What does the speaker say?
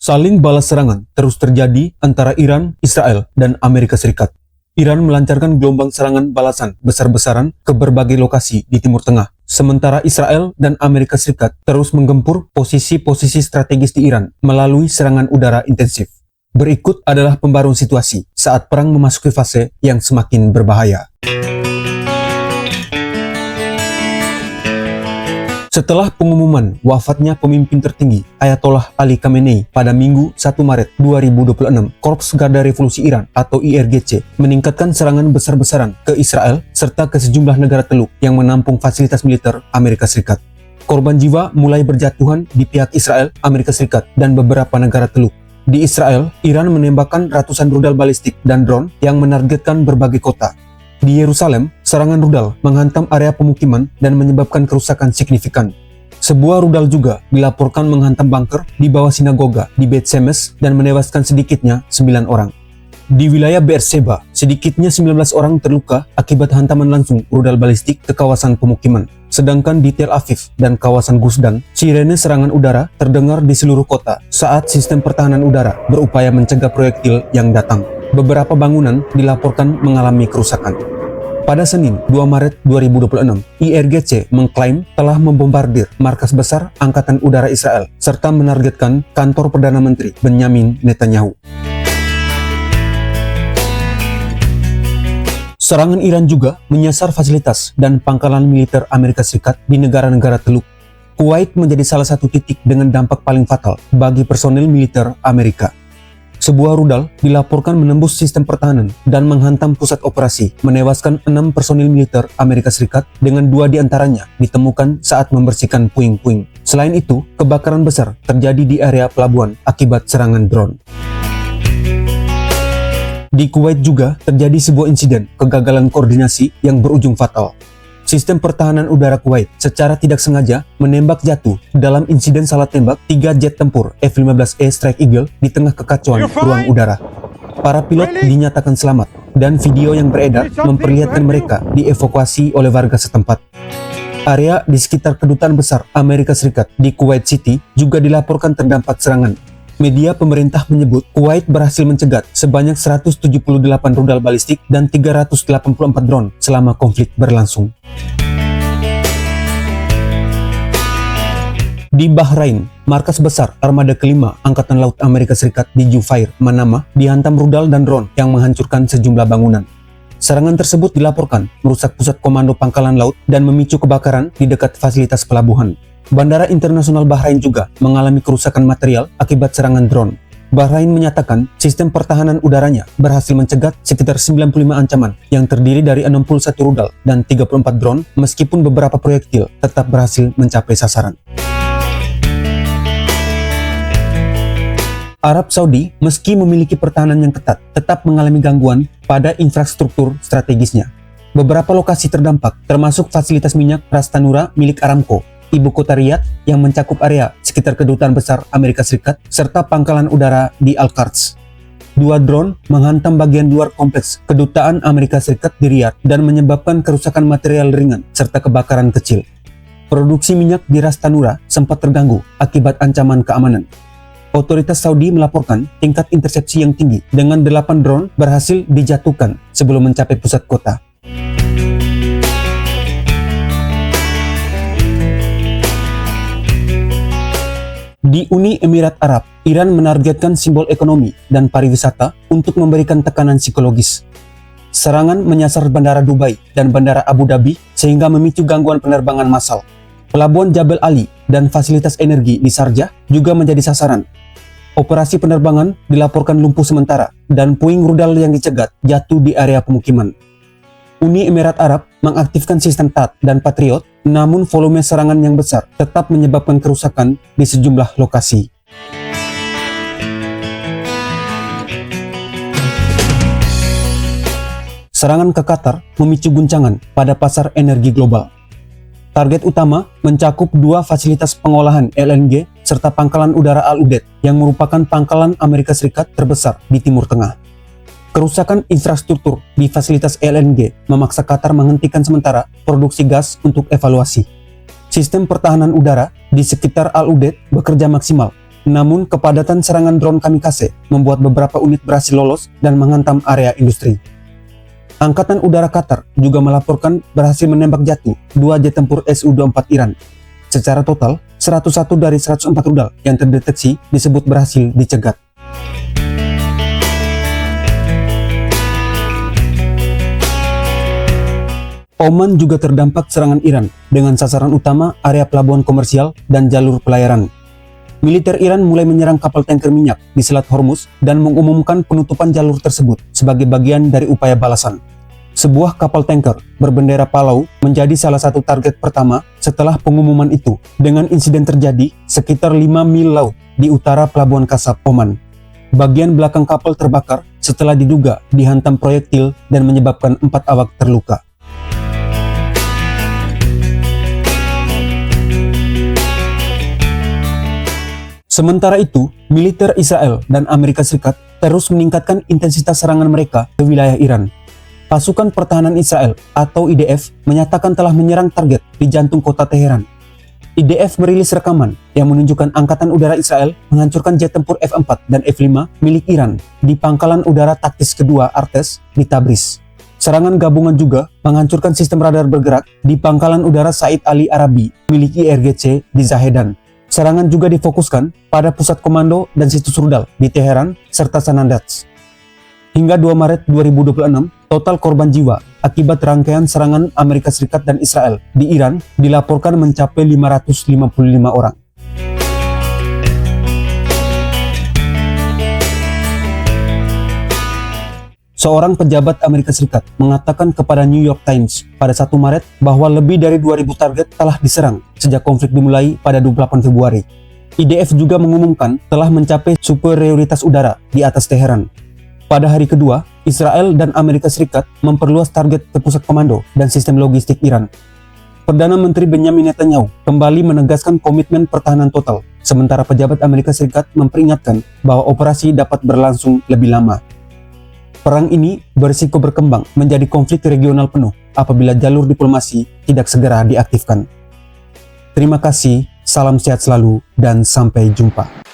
Saling balas serangan terus terjadi antara Iran, Israel, dan Amerika Serikat. Iran melancarkan gelombang serangan balasan besar-besaran ke berbagai lokasi di Timur Tengah. Sementara Israel dan Amerika Serikat terus menggempur posisi-posisi strategis di Iran melalui serangan udara intensif. Berikut adalah pembaruan situasi saat perang memasuki fase yang semakin berbahaya. Setelah pengumuman wafatnya pemimpin tertinggi Ayatollah Ali Khamenei pada Minggu 1 Maret 2026, Korps Garda Revolusi Iran atau IRGC meningkatkan serangan besar-besaran ke Israel serta ke sejumlah negara teluk yang menampung fasilitas militer Amerika Serikat. Korban jiwa mulai berjatuhan di pihak Israel, Amerika Serikat, dan beberapa negara teluk. Di Israel, Iran menembakkan ratusan rudal balistik dan drone yang menargetkan berbagai kota. Di Yerusalem, serangan rudal menghantam area pemukiman dan menyebabkan kerusakan signifikan. Sebuah rudal juga dilaporkan menghantam bunker di bawah sinagoga di Beit Shemesh dan menewaskan sedikitnya 9 orang. Di wilayah Beersheba, sedikitnya 19 orang terluka akibat hantaman langsung rudal balistik ke kawasan pemukiman. Sedangkan di Tel Aviv dan kawasan Gusdan, sirene serangan udara terdengar di seluruh kota saat sistem pertahanan udara berupaya mencegah proyektil yang datang. Beberapa bangunan dilaporkan mengalami kerusakan. Pada Senin 2 Maret 2026, IRGC mengklaim telah membombardir markas besar Angkatan Udara Israel serta menargetkan kantor Perdana Menteri Benyamin Netanyahu. Serangan Iran juga menyasar fasilitas dan pangkalan militer Amerika Serikat di negara-negara teluk. Kuwait menjadi salah satu titik dengan dampak paling fatal bagi personel militer Amerika. Sebuah rudal dilaporkan menembus sistem pertahanan dan menghantam pusat operasi, menewaskan 6 personil militer Amerika Serikat dengan 2 diantaranya ditemukan saat membersihkan puing-puing. Selain itu, kebakaran besar terjadi di area pelabuhan akibat serangan drone. Di Kuwait juga terjadi sebuah insiden kegagalan koordinasi yang berujung fatal. Sistem pertahanan udara Kuwait secara tidak sengaja menembak jatuh dalam insiden salah tembak 3 jet tempur F-15E Strike Eagle di tengah kekacauan ruang udara. Para pilot dinyatakan selamat dan video yang beredar memperlihatkan mereka dievakuasi oleh warga setempat. Area di sekitar kedutaan besar Amerika Serikat di Kuwait City juga dilaporkan terdampak serangan. Media pemerintah menyebut Kuwait berhasil mencegat sebanyak 178 rudal balistik dan 384 drone selama konflik berlangsung. Di Bahrain, markas besar armada kelima Angkatan Laut Amerika Serikat di Jubair, Manama, dihantam rudal dan drone yang menghancurkan sejumlah bangunan. Serangan tersebut dilaporkan merusak pusat komando pangkalan laut dan memicu kebakaran di dekat fasilitas pelabuhan. Bandara Internasional Bahrain juga mengalami kerusakan material akibat serangan drone. Bahrain menyatakan sistem pertahanan udaranya berhasil mencegat sekitar 95 ancaman yang terdiri dari 61 rudal dan 34 drone meskipun beberapa proyektil tetap berhasil mencapai sasaran. Arab Saudi meski memiliki pertahanan yang ketat tetap mengalami gangguan pada infrastruktur strategisnya. Beberapa lokasi terdampak termasuk fasilitas minyak Ras Tanura milik Aramco, ibu kota Riyadh yang mencakup area sekitar kedutaan besar Amerika Serikat, serta pangkalan udara di Al-Qarz. 2 drone menghantam bagian luar kompleks kedutaan Amerika Serikat di Riyadh dan menyebabkan kerusakan material ringan serta kebakaran kecil. Produksi minyak di Ras Tanura sempat terganggu akibat ancaman keamanan. Otoritas Saudi melaporkan tingkat intersepsi yang tinggi dengan 8 drone berhasil dijatuhkan sebelum mencapai pusat kota. Di Uni Emirat Arab, Iran menargetkan simbol ekonomi dan pariwisata untuk memberikan tekanan psikologis. Serangan menyasar Bandara Dubai dan Bandara Abu Dhabi sehingga memicu gangguan penerbangan massal. Pelabuhan Jabal Ali dan fasilitas energi di Sharjah juga menjadi sasaran. Operasi penerbangan dilaporkan lumpuh sementara dan puing rudal yang dicegat jatuh di area pemukiman. Uni Emirat Arab mengaktifkan sistem THAAD dan Patriot, namun volume serangan yang besar tetap menyebabkan kerusakan di sejumlah lokasi. Serangan ke Qatar memicu guncangan pada pasar energi global. Target utama mencakup 2 fasilitas pengolahan LNG serta pangkalan udara Al-Udeid yang merupakan pangkalan Amerika Serikat terbesar di Timur Tengah. Kerusakan infrastruktur di fasilitas LNG memaksa Qatar menghentikan sementara produksi gas untuk evaluasi. Sistem pertahanan udara di sekitar Al-Udeid bekerja maksimal, Namun kepadatan serangan drone kamikaze membuat beberapa unit berhasil lolos dan menghantam area industri. Angkatan Udara Qatar juga melaporkan berhasil menembak jatuh 2 jet tempur Su-24 Iran. Secara total, 101 dari 104 rudal yang terdeteksi disebut berhasil dicegat. Oman juga terdampak serangan Iran dengan sasaran utama area pelabuhan komersial dan jalur pelayaran. Militer Iran mulai menyerang kapal tanker minyak di Selat Hormuz dan mengumumkan penutupan jalur tersebut sebagai bagian dari upaya balasan. Sebuah kapal tanker berbendera Palau menjadi salah satu target pertama setelah pengumuman itu, dengan insiden terjadi sekitar 5 mil laut di utara Pelabuhan Qasab, Oman. Bagian belakang kapal terbakar setelah diduga dihantam proyektil dan menyebabkan 4 awak terluka. Sementara itu, militer Israel dan Amerika Serikat terus meningkatkan intensitas serangan mereka ke wilayah Iran. Pasukan Pertahanan Israel atau IDF menyatakan telah menyerang target di jantung kota Teheran. IDF merilis rekaman yang menunjukkan Angkatan Udara Israel menghancurkan jet tempur F-4 dan F-5 milik Iran di Pangkalan Udara Taktis Kedua Artes di Tabriz. Serangan gabungan juga menghancurkan sistem radar bergerak di Pangkalan Udara Said Ali Arabi milik IRGC di Zahedan. Serangan juga difokuskan pada pusat komando dan situs rudal di Teheran serta Sanandaj. Hingga 2 Maret 2026, total korban jiwa akibat rangkaian serangan Amerika Serikat dan Israel di Iran dilaporkan mencapai 555 orang. Seorang pejabat Amerika Serikat mengatakan kepada New York Times pada 1 Maret bahwa lebih dari 2.000 target telah diserang sejak konflik dimulai pada 28 Februari. IDF juga mengumumkan telah mencapai superioritas udara di atas Teheran. Pada hari kedua, Israel dan Amerika Serikat memperluas target ke pusat komando dan sistem logistik Iran. Perdana Menteri Benjamin Netanyahu kembali menegaskan komitmen pertahanan total, sementara pejabat Amerika Serikat memperingatkan bahwa operasi dapat berlangsung lebih lama. Perang ini berisiko berkembang menjadi konflik regional penuh apabila jalur diplomasi tidak segera diaktifkan. Terima kasih, salam sehat selalu, dan sampai jumpa.